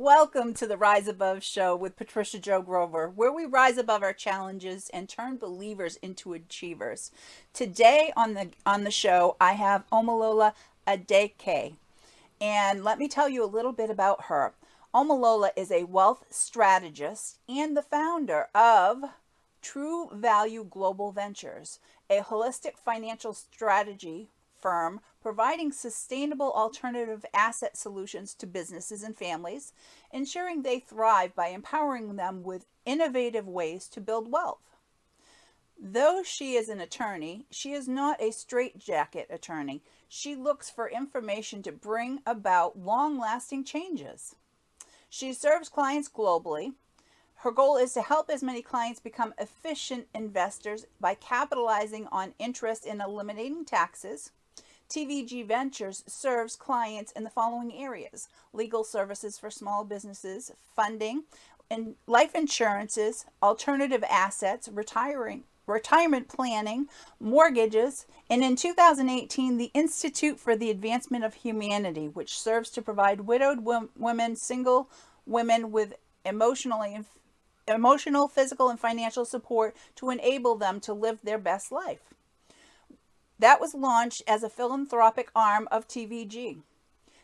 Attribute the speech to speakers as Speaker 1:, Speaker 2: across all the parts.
Speaker 1: welcome to the Rise Above show with Patricia Joe Grover, where we rise above our challenges and turn believers into achievers. Today on the show, I have Omolola Adekeye, and let me tell you a little bit about her. Omolola is a wealth strategist and the founder of True Value Global Ventures, a holistic financial strategy firm providing sustainable alternative asset solutions to businesses and families, ensuring they thrive by empowering them with innovative ways to build wealth. Though she is an attorney, she is not a straitjacket attorney. She looks for information to bring about long lasting changes. She serves clients globally. Her goal is to help as many clients become efficient investors by capitalizing on interest in eliminating taxes. TVG Ventures serves clients in the following areas: legal services for small businesses, funding, and life insurances, alternative assets, retirement planning, mortgages, and in 2018, the Institute for the Advancement of Humanity, which serves to provide widowed women, single women with emotional, physical, and financial support to enable them to live their best life. That was launched as a philanthropic arm of TVG.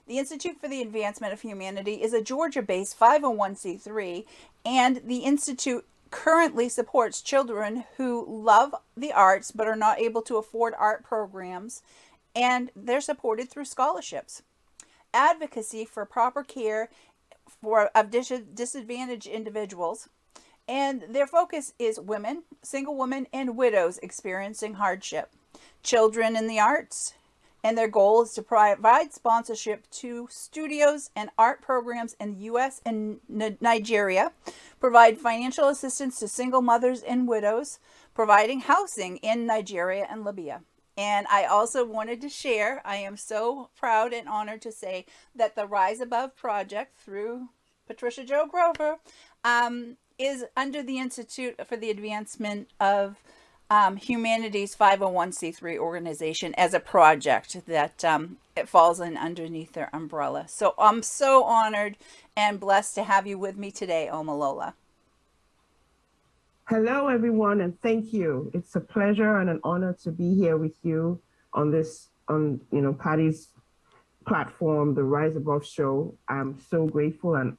Speaker 1: The Institute for the Advancement of Humanity is a Georgia-based 501c3, and the Institute currently supports children who love the arts but are not able to afford art programs, and they're supported through scholarships. Advocacy for proper care of disadvantaged individuals, and their focus is women, single women, and widows experiencing hardship, children in the arts, and their goal is to provide sponsorship to studios and art programs in the U.S. and Nigeria, provide financial assistance to single mothers and widows, providing housing in Nigeria and Libya. And I also wanted to share, I am so proud and honored to say that the Rise Above Project through Patricia Joe Grover is under the Institute for the Advancement of Humanity's 501c3 organization as a project that it falls in underneath their umbrella. So I'm so honored and blessed to have you with me today, Omolola.
Speaker 2: Hello, everyone, and thank you. It's a pleasure and an honor to be here with you on Patty's platform, the Rise Above Show. I'm so grateful and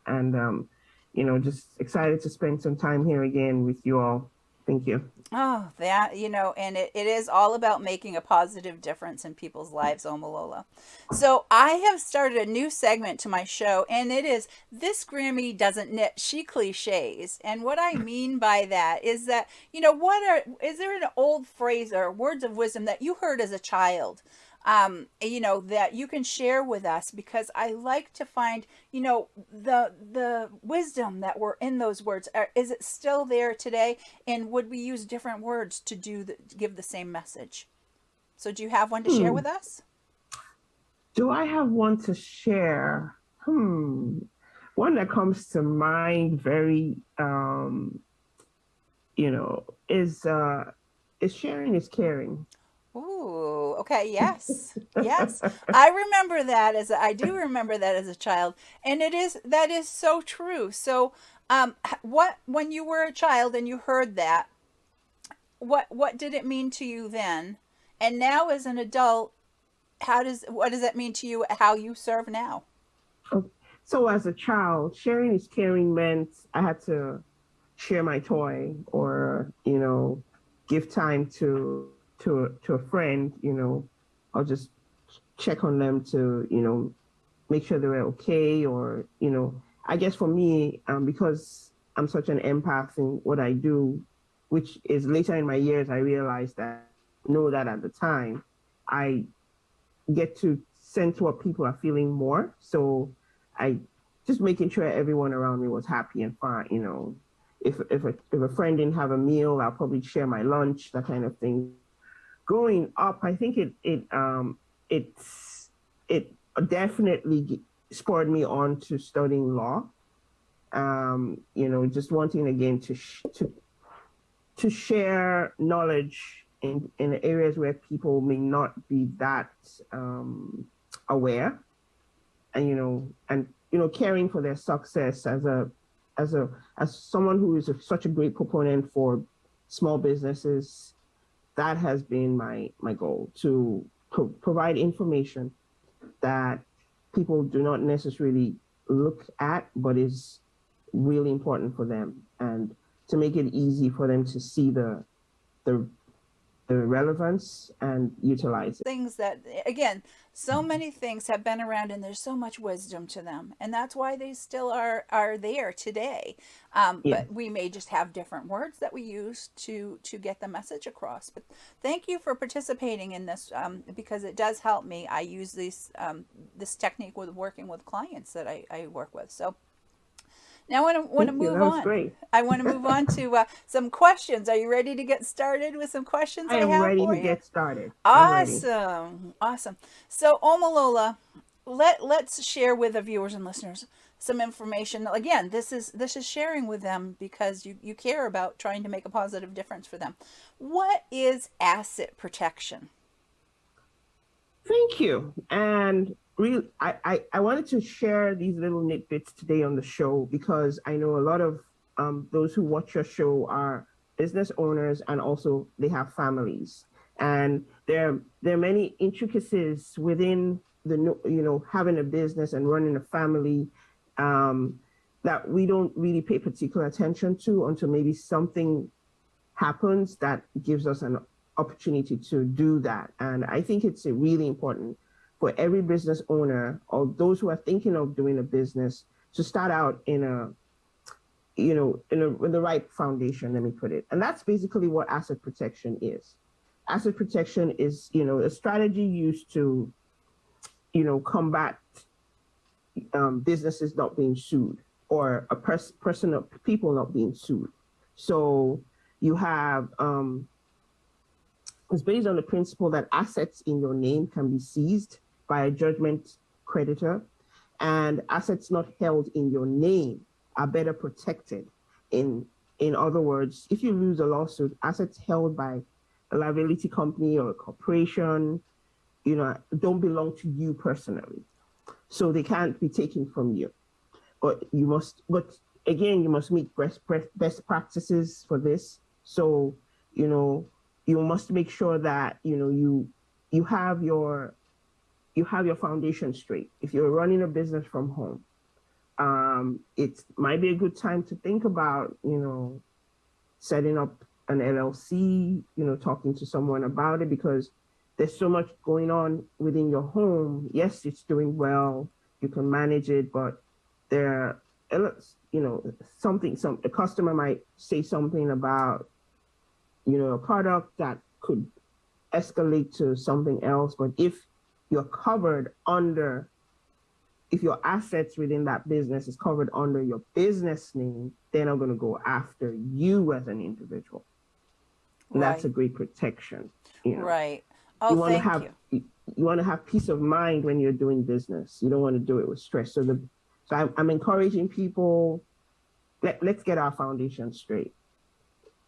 Speaker 2: just excited to spend some time here again with you all. Thank you.
Speaker 1: Oh, and it is all about making a positive difference in people's lives, Omolola. So I have started a new segment to my show, and it is This Grammy Doesn't Knit, She Cliches. And what I mean by that is that, is there an old phrase or words of wisdom that you heard as a child? That you can share with us, because I like to find, the wisdom that were in those words. Is it still there today? And would we use different words to give the same message? So do you have one to share with us?
Speaker 2: Do I have one to share? One that comes to mind very, is sharing is caring.
Speaker 1: Ooh, okay, yes. Yes. I do remember that as a child, and that is so true. So, when you were a child and you heard that, what did it mean to you then? And now as an adult, what does that mean to you, how you serve now?
Speaker 2: Oh, so as a child, sharing is caring meant I had to share my toy or, give time to a friend, I'll just check on them to, make sure they're okay. Or, I guess for me, because I'm such an empath in what I do, which is later in my years, I realized that, know that at the time, I get to sense what people are feeling more. So I just making sure everyone around me was happy and fine, if a friend didn't have a meal, I'll probably share my lunch, that kind of thing. Growing up, I think it definitely spurred me on to studying law. Just wanting again to share knowledge in areas where people may not be that aware, and caring for their success as a as someone who is such a great proponent for small businesses. That has been my goal to provide information that people do not necessarily look at, but is really important for them, and to make it easy for them to see the, the relevance and utilize it.
Speaker 1: Things that, again, so many things have been around and there's so much wisdom to them, and that's why they still are there today.
Speaker 2: Yeah.
Speaker 1: But we may just have different words that we use to get the message across. But thank you for participating in this, because it does help me. I use this technique with working with clients that I work with. So now I want to
Speaker 2: Thank you.
Speaker 1: move
Speaker 2: That was
Speaker 1: on.
Speaker 2: great.
Speaker 1: I want to move on to some questions. Are you ready to get started with some questions
Speaker 2: I
Speaker 1: I
Speaker 2: am
Speaker 1: have
Speaker 2: ready
Speaker 1: for
Speaker 2: to
Speaker 1: you?
Speaker 2: get started. I'm ready.
Speaker 1: Awesome. Awesome. So, Omolola, let's share with the viewers and listeners some information. Again, this is sharing with them because you care about trying to make a positive difference for them. What is asset protection?
Speaker 2: Thank you. And really, I wanted to share these little nitbits today on the show because I know a lot of those who watch your show are business owners, and also they have families. And there are many intricacies within having a business and running a family, um, that we don't really pay particular attention to until maybe something happens that gives us an opportunity to do that. And I think it's really important for every business owner or those who are thinking of doing a business to start out in a, in the right foundation, let me put it. And that's basically what asset protection is. Asset protection is, a strategy used to, combat businesses not being sued, or a person or people not being sued. So you have, it's based on the principle that assets in your name can be seized by a judgment creditor, and assets not held in your name are better protected. In other words, if you lose a lawsuit, assets held by a liability company or a corporation, don't belong to you personally, so they can't be taken from you. But again, you must meet best practices for this. So, you must make sure that you have your foundation straight. If you're running a business from home, it might be a good time to think about setting up an LLC, talking to someone about it, because there's so much going on within your home. Yes, it's doing well, you can manage it, but there, the customer might say something about, a product that could escalate to something else. But if you're covered under, if your assets within that business is covered under your business name, they're not going to go after you as an individual. And that's a
Speaker 1: Right.
Speaker 2: great protection.
Speaker 1: Right. Oh,
Speaker 2: You want to
Speaker 1: thank
Speaker 2: have
Speaker 1: you.
Speaker 2: peace of mind when you're doing business. You don't want to do it with stress. So I'm encouraging people, let's get our foundation straight.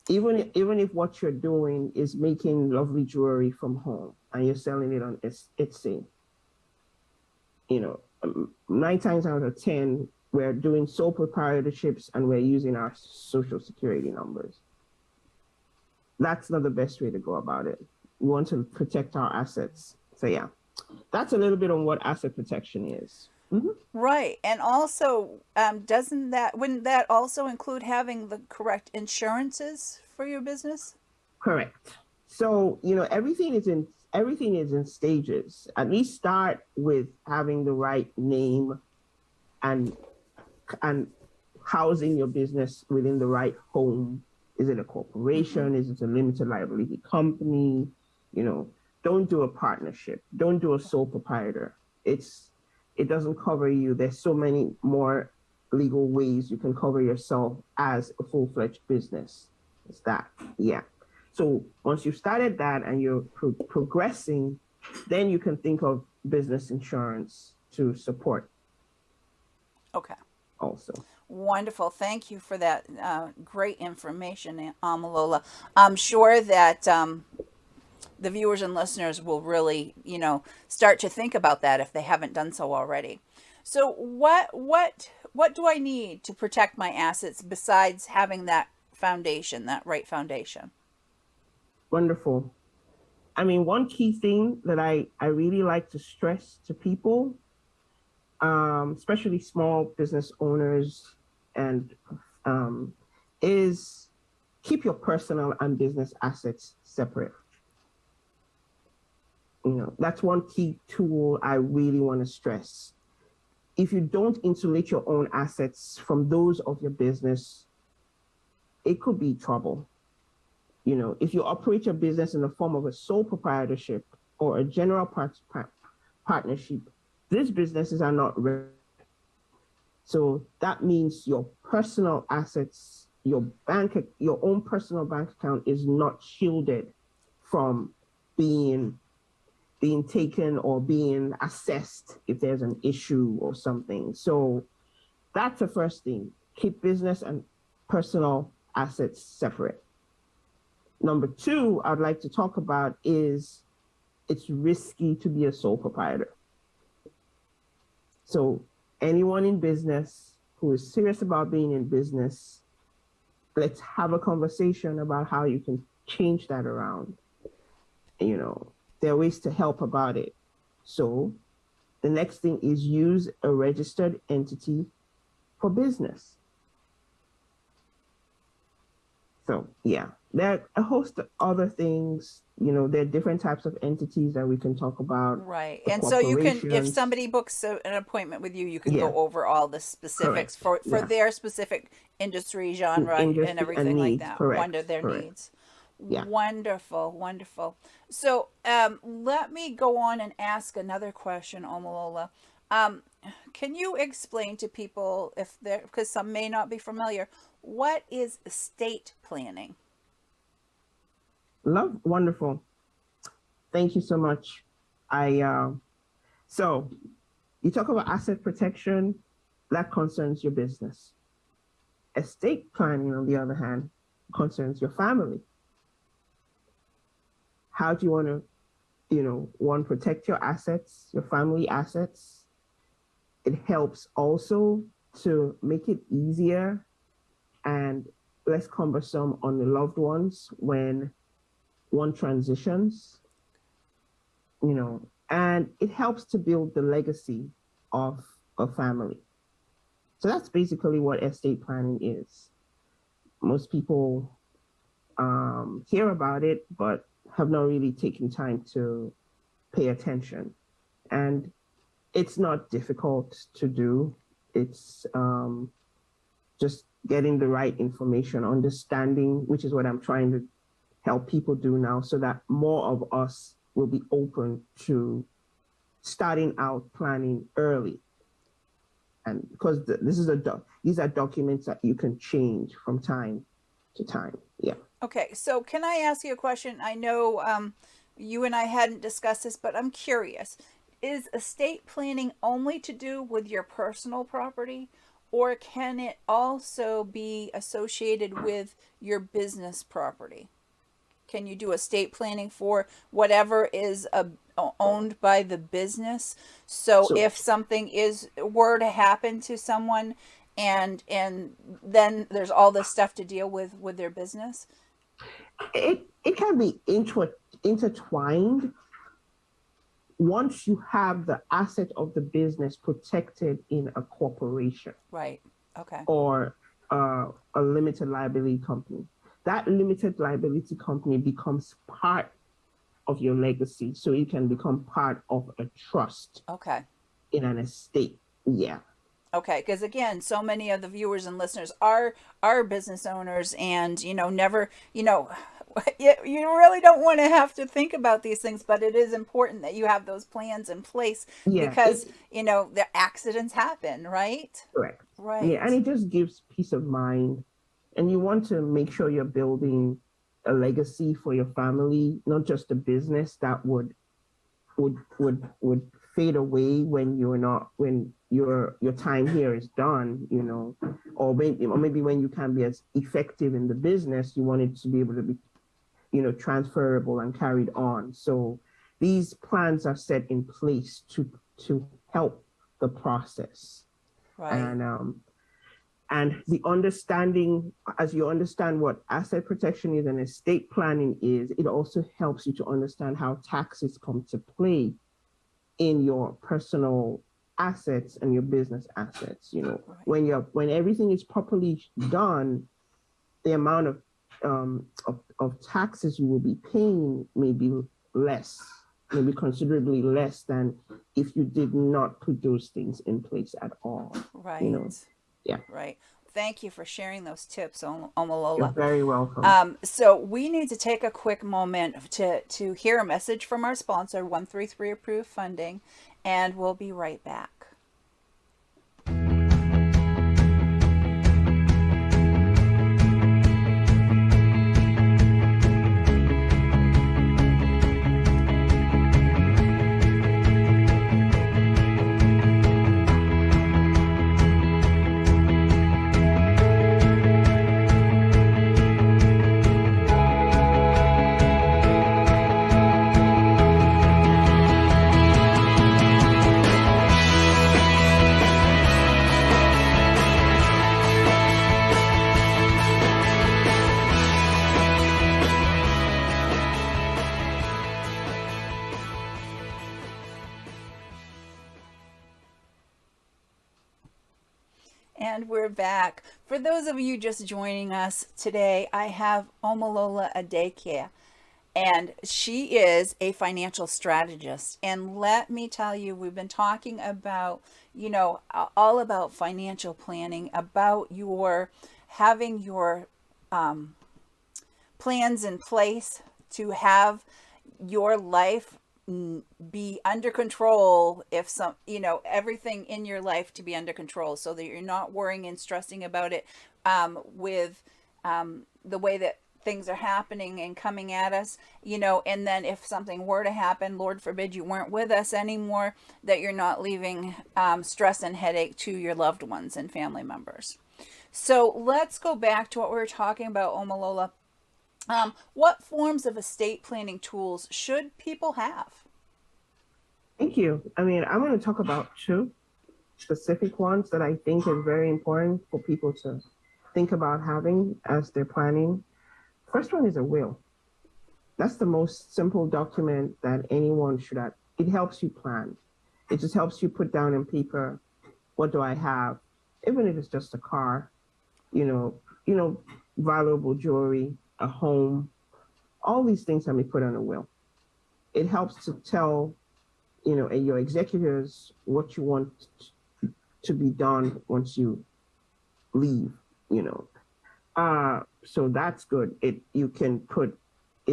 Speaker 2: Even if what you're doing is making lovely jewelry from home and you're selling it on Etsy, 9 times out of 10, we're doing sole proprietorships and we're using our social security numbers. That's not the best way to go about it. We want to protect our assets. So yeah, that's a little bit on what asset protection is. Mm-hmm.
Speaker 1: Right. And also, wouldn't that also include having the correct insurances for your business?
Speaker 2: Correct. So, everything is in stages. At least start with having the right name and and housing your business within the right home. Is it a
Speaker 1: Mm-hmm.
Speaker 2: corporation? Is it a limited liability company? You know, don't do a partnership. Don't do a sole proprietor. It doesn't cover you. There's so many more legal ways you can cover yourself as a full-fledged business. It's that. Yeah. So once you've started that and you're progressing, then you can think of business insurance to support
Speaker 1: Okay.
Speaker 2: also.
Speaker 1: Wonderful. Thank you for that great information, Amalola. I'm sure that the viewers and listeners will really, start to think about that if they haven't done so already. So what do I need to protect my assets besides having that foundation, that right foundation?
Speaker 2: Wonderful. I mean, one key thing that I really like to stress to people, especially small business owners, and um, is keep your personal and business assets separate. That's one key tool I really want to stress. If you don't insulate your own assets from those of your business, it could be trouble. If you operate your business in the form of a sole proprietorship or a general partnership, these businesses are not registered. So that means your personal assets, your own personal bank account is not shielded from being taken or being assessed if there's an issue or something. So that's the first thing. Keep business and personal assets separate. Number two, I'd like to talk about is it's risky to be a sole proprietor. So anyone in business who is serious about being in business, let's have a conversation about how you can change that around. There are ways to help about it. So the next thing is use a registered entity for business. So yeah, there are a host of other things. There are different types of entities that we can talk about.
Speaker 1: Right.
Speaker 2: The
Speaker 1: And so you can, if
Speaker 2: corporations.
Speaker 1: somebody books an appointment with you, you can
Speaker 2: Yeah,
Speaker 1: go over all the specifics
Speaker 2: correct.
Speaker 1: for
Speaker 2: Yeah,
Speaker 1: their specific industry, genre, and
Speaker 2: industry and
Speaker 1: everything like
Speaker 2: needs.
Speaker 1: that,
Speaker 2: Correct.
Speaker 1: wonder their
Speaker 2: Correct.
Speaker 1: needs.
Speaker 2: Yeah.
Speaker 1: Wonderful, wonderful. So let me go on and ask another question, Omolola. Um, can you explain to people, if they're, because some may not be familiar, what is estate planning?
Speaker 2: Wonderful. Thank you so much. I so you talk about asset protection that concerns your business. Estate planning, on the other hand, concerns your family. How do you want to, one, protect your assets, your family assets? It helps also to make it easier and less cumbersome on the loved ones when one transitions, and it helps to build the legacy of a family. So that's basically what estate planning is. Most people hear about it, but have not really taken time to pay attention. And it's not difficult to do. It's just getting the right information, understanding, which is what I'm trying to help people do now, so that more of us will be open to starting out planning early. And because these are documents that you can change from time to time. Yeah.
Speaker 1: Okay, so can I ask you a question? I know you and I hadn't discussed this, but I'm curious. Is estate planning only to do with your personal property, or can it also be associated with your business property? Can you do estate planning for whatever is owned by the business? So
Speaker 2: So
Speaker 1: if something is were to happen to someone, and then there's all this stuff to deal with their business.
Speaker 2: it can be intertwined once you have the asset of the business protected in a corporation
Speaker 1: Right. Okay.
Speaker 2: or a limited liability company. That limited liability company becomes part of your legacy, so it can become part of a trust
Speaker 1: Okay.
Speaker 2: in an estate. Yeah.
Speaker 1: Okay, because again, so many of the viewers and listeners are business owners, and never, you really don't want to have to think about these things, but it is important that you have those plans in place
Speaker 2: Yeah.
Speaker 1: because the accidents happen, right?
Speaker 2: Correct. Yeah, and
Speaker 1: Right.
Speaker 2: it just gives peace of mind. And you want to make sure you're building a legacy for your family, not just a business that would fade away when your time here is done, or maybe when you can't be as effective in the business, you want it to be able to be, transferable and carried on. So these plans are set in place to help the process.
Speaker 1: Right.
Speaker 2: And the understanding, as you understand what asset protection is and estate planning is, it also helps you to understand how taxes come to play in your personal assets and your business assets.
Speaker 1: Right.
Speaker 2: When everything is properly done, the amount of taxes you will be paying may be less, maybe considerably less than if you did not put those things in place at all. You know,
Speaker 1: Right.
Speaker 2: yeah,
Speaker 1: Right. Thank you for sharing those tips,
Speaker 2: you're
Speaker 1: Omolola.
Speaker 2: very welcome.
Speaker 1: So we need to take a quick moment to hear a message from our sponsor, 133 Approved Funding, and we'll be right back. And we're back. For those of you just joining us today, I have Omolola Adekeye, and she is a financial strategist. And let me tell you, we've been talking about, all about financial planning, about your having your plans in place to have your life be under control, if everything in your life to be under control, so that you're not worrying and stressing about it, with the way that things are happening and coming at us, and then if something were to happen, Lord forbid you weren't with us anymore, that you're not leaving stress and headache to your loved ones and family members. So let's go back to what we were talking about, Omolola. What forms of estate planning tools should people have?
Speaker 2: Thank you. I mean, I'm going to talk about two specific ones that I think is very important for people to think about having as they're planning. First one is a will. That's the most simple document that anyone should have. It helps you plan. It just helps you put down on paper, what do I have? Even if it's just a car, valuable jewelry, a home, all these things can be put on a will. It helps to tell, your executors what you want to be done once you leave, So that's good. It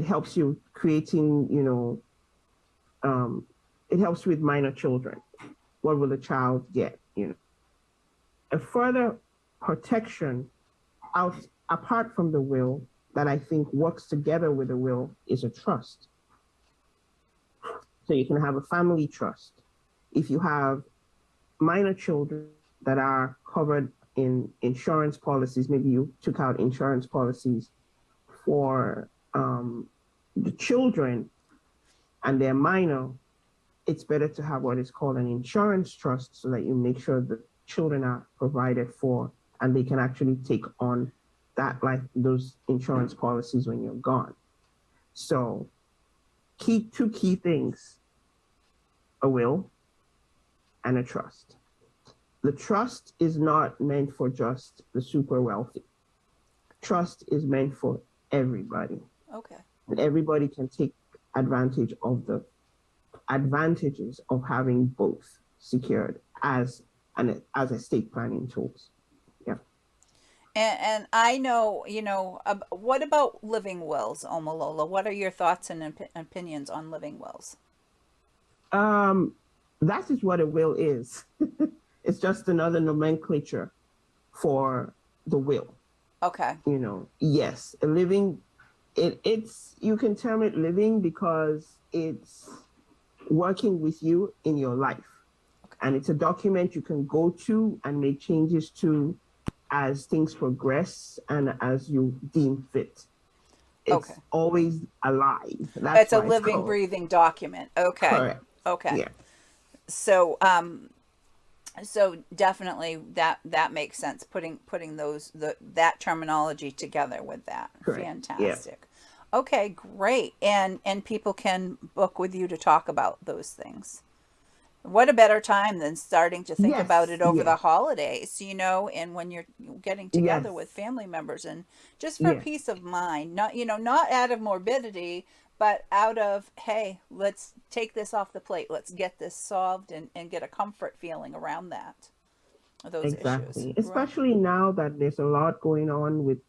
Speaker 2: helps you creating, it helps with minor children. What will the child get? A further protection apart from the will that I think works together with the will is a trust. So you can have a family trust. If you have minor children that are covered in insurance policies, maybe you took out insurance policies for the children and they're minor, it's better to have what is called an insurance trust so that you make sure the children are provided for and they can actually take on those insurance policies when you're gone. So two key things: a will and a trust. The trust is not meant for just the super wealthy. Trust is meant for everybody.
Speaker 1: Okay.
Speaker 2: And everybody can take advantage of the advantages of having both secured as estate planning tools. Yeah.
Speaker 1: And I know, what about living wills, Omolola? What are your thoughts and opinions on living wills?
Speaker 2: That is what a will is. It's just another nomenclature for the will.
Speaker 1: Okay.
Speaker 2: Yes, a living. It's you can term it living because it's working with you in your life, okay. And it's a document you can go to and make changes to as things progress and as you deem fit. It's always alive.
Speaker 1: It's a living, breathing document. Okay.
Speaker 2: Correct.
Speaker 1: Okay.
Speaker 2: Yeah.
Speaker 1: So, So definitely that makes sense, putting that terminology together with that.
Speaker 2: Correct. Yeah.
Speaker 1: Fantastic. Okay, great. And people can book with you to talk about those things. What a better time than starting to think about
Speaker 2: Yes.
Speaker 1: it over the
Speaker 2: Yes.
Speaker 1: holidays, and when you're getting together with
Speaker 2: Yes.
Speaker 1: family members, and just for
Speaker 2: Yes.
Speaker 1: peace of mind, not, not out of morbidity, but out of, hey, let's take this off the plate. Let's get this solved, and get a comfort feeling around those issues.
Speaker 2: Exactly.
Speaker 1: Right.
Speaker 2: Especially now that there's a lot going on with,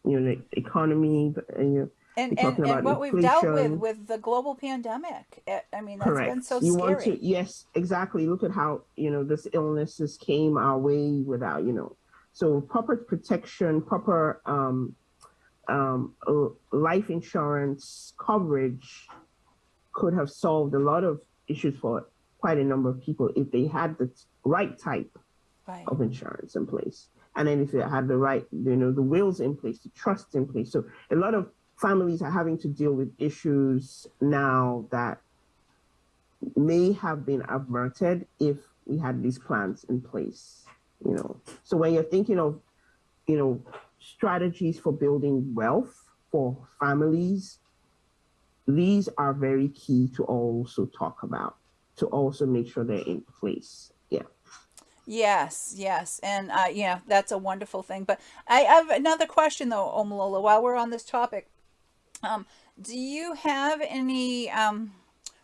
Speaker 2: the economy, and
Speaker 1: And
Speaker 2: you're
Speaker 1: and
Speaker 2: talking
Speaker 1: and
Speaker 2: about
Speaker 1: what we've dealt with
Speaker 2: inflation.
Speaker 1: with the global pandemic. I mean, that's been
Speaker 2: Correct.
Speaker 1: so
Speaker 2: You want to,
Speaker 1: scary.
Speaker 2: yes, exactly. Look at how, this illnesses came our way without, so proper protection, proper life insurance coverage could have solved a lot of issues for quite a number of people if they had the right type
Speaker 1: Right.
Speaker 2: of insurance in place. And then if they had the right, the wills in place, the trust in place. So a lot of families are having to deal with issues now that may have been averted if we had these plans in place. So when you're thinking of, you know, strategies for building wealth for families, these are very key to also talk about, to also make sure they're in place. Yeah.
Speaker 1: Yes, yes, and yeah, that's a wonderful thing. But I have another question though, Omalola. While we're on this topic, um, do you have any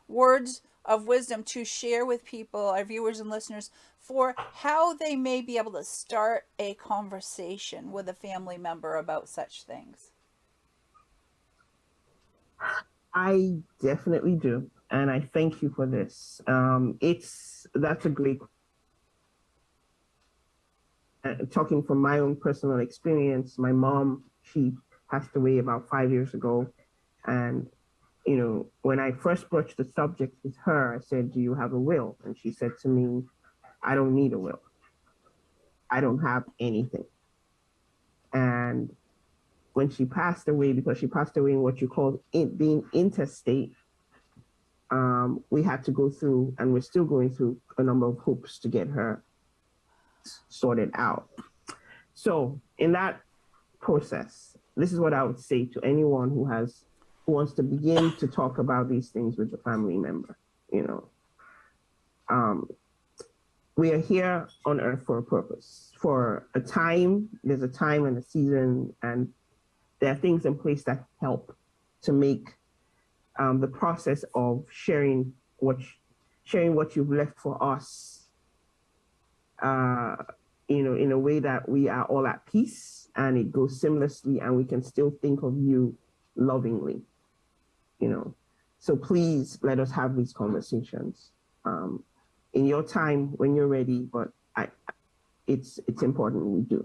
Speaker 1: words of wisdom to share with people, our viewers and listeners, for how they may be able to start a conversation with a family member about such things?
Speaker 2: I definitely do. And I thank you for this. That's a great, talking from my own personal experience. My mom, she passed away about 5 years ago. And, when I first broached the subject with her, I said, "Do you have a will?" And she said to me, "I don't need a will. I don't have anything." And when she passed away, because she passed away in what you call it being interstate, we had to go through, and we're still going through a number of hoops to get her sorted out. So in that process, this is what I would say to anyone who wants to begin to talk about these things with a family member. You know, um, we are here on earth for a purpose, for a time. There's a time and a season, and there are things in place that help to make the process of sharing what you've left for us, uh, in a way that we are all at peace and it goes seamlessly, and we can still think of you lovingly. You know, so please let us have these conversations in your time when you're ready. But it's important we do.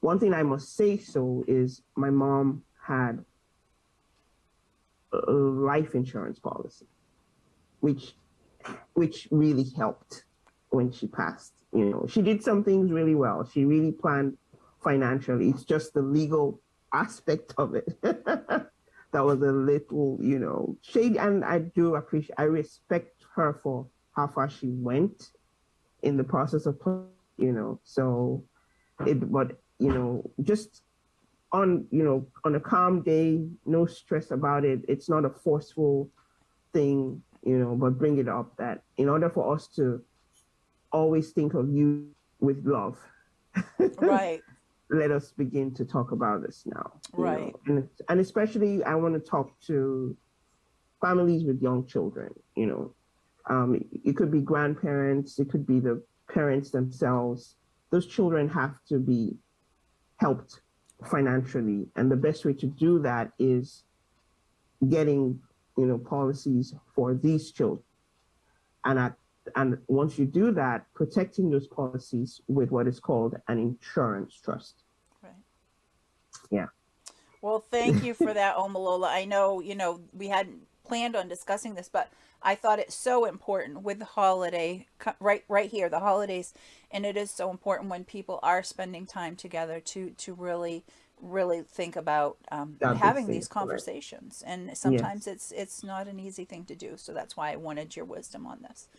Speaker 2: One thing I must say so is my mom had a life insurance policy, which really helped when she passed. She did some things really well. She really planned financially. It's just the legal aspect of it that was a little, shady. And I respect her for how far she went in the process of, so but, just on a calm day, no stress about it. It's not a forceful thing, but bring it up that in order for us to always think of you with love,
Speaker 1: Right,
Speaker 2: let us begin to talk about this now.
Speaker 1: right.
Speaker 2: And especially I want to talk to families with young children. It could be grandparents, it could be the parents themselves. Those children have to be helped financially, and the best way to do that is getting policies for these children, and once you do that, protecting those policies with what is called an insurance trust.
Speaker 1: Right.
Speaker 2: Yeah.
Speaker 1: Well, thank you for that, Omalola. I know, we hadn't planned on discussing this, but I thought it's so important with the holiday, right here, the holidays, and it is so important when people are spending time together to really think about
Speaker 2: That these
Speaker 1: having these
Speaker 2: things, correct.
Speaker 1: conversations. And sometimes
Speaker 2: Yes.
Speaker 1: it's not an easy thing to do. So that's why I wanted your wisdom on this.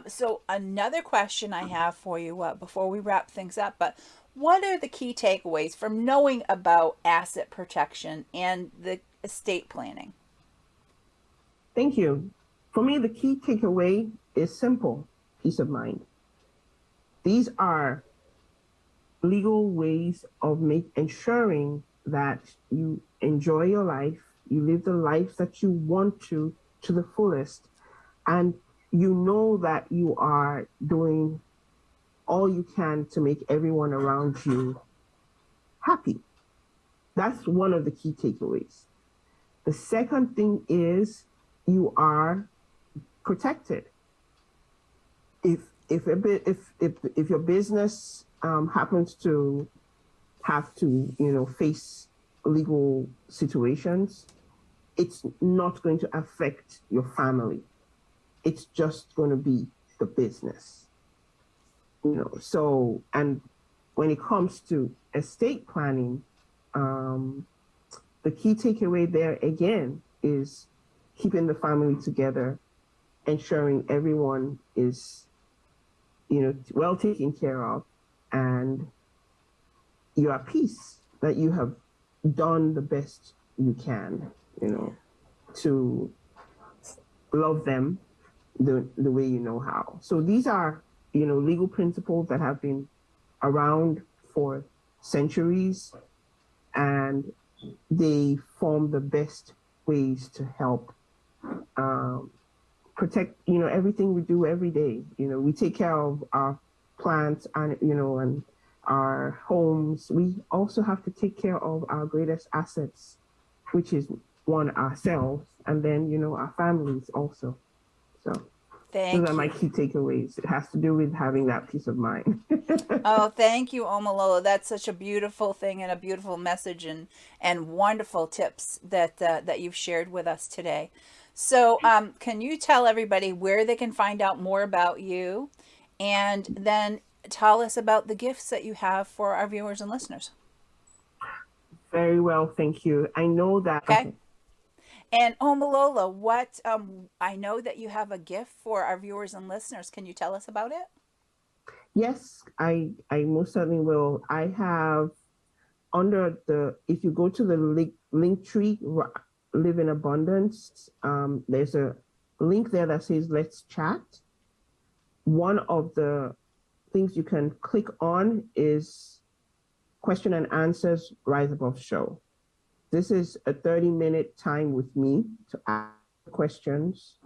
Speaker 1: So another question I have for you before we wrap things up, but what are the key takeaways from knowing about asset protection and the estate planning?
Speaker 2: Thank you. For me, the key takeaway is simple: peace of mind. These are legal ways of ensuring that you enjoy your life, you live the life that you want to the fullest, and you know that you are doing all you can to make everyone around you happy. That's one of the key takeaways. The second thing is you are protected. If your business happens to have to face legal situations, it's not going to affect your family. It's just going to be the business. So, and when it comes to estate planning, the key takeaway there again is keeping the family together, ensuring everyone is well taken care of, and you're at peace that you have done the best you can, to love them the way you know how. So these are, legal principles that have been around for centuries, and they form the best ways to help protect, everything we do every day. We take care of our plants and, and our homes. We also have to take care of our greatest assets, which is one, ourselves, and then, our families also. So those are my key takeaways. It has to do with having that peace of mind.
Speaker 1: Oh, thank you, Omolola. That's such a beautiful thing and a beautiful message, and wonderful tips that you've shared with us today. So, can you tell everybody where they can find out more about you, and then tell us about the gifts that you have for our viewers and listeners?
Speaker 2: Very well, thank you. I know that.
Speaker 1: Okay. And Omolola, what I know that you have a gift for our viewers and listeners. Can you tell us about it?
Speaker 2: Yes, I most certainly will. I have if you go to the link tree, Live in Abundance, there's a link there that says let's chat. One of the things you can click on is question and answers Rise Above show. This is a 30-minute time with me to ask questions,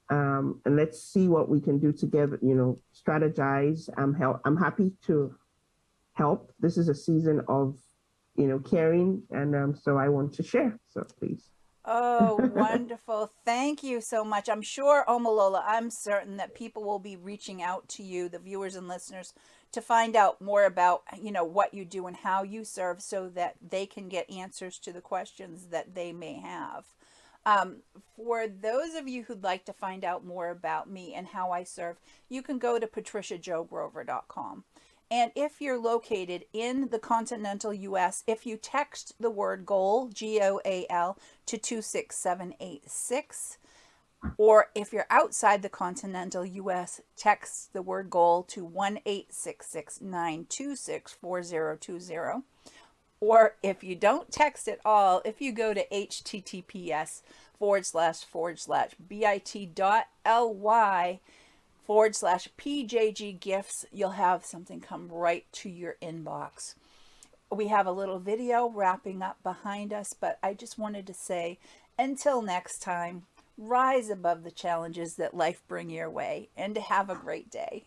Speaker 2: and let's see what we can do together, strategize. I'm happy to help. This is a season of, caring, and so I want to share. So please.
Speaker 1: Oh, wonderful. Thank you so much. I'm sure, Omolola, I'm certain that people will be reaching out to you, the viewers and listeners, to find out more about, what you do and how you serve so that they can get answers to the questions that they may have. For those of you who'd like to find out more about me and how I serve, you can go to patriciajogrover.com. And if you're located in the continental US, if you text the word GOAL, GOAL, to 26786, or if you're outside the continental US, text the word GOAL to 1-866-926-4020. Or if you don't text at all, if you go to https://bit.ly/PJG gifts, you'll have something come right to your inbox. We have a little video wrapping up behind us, but I just wanted to say, until next time, rise above the challenges that life bring your way, and have a great day.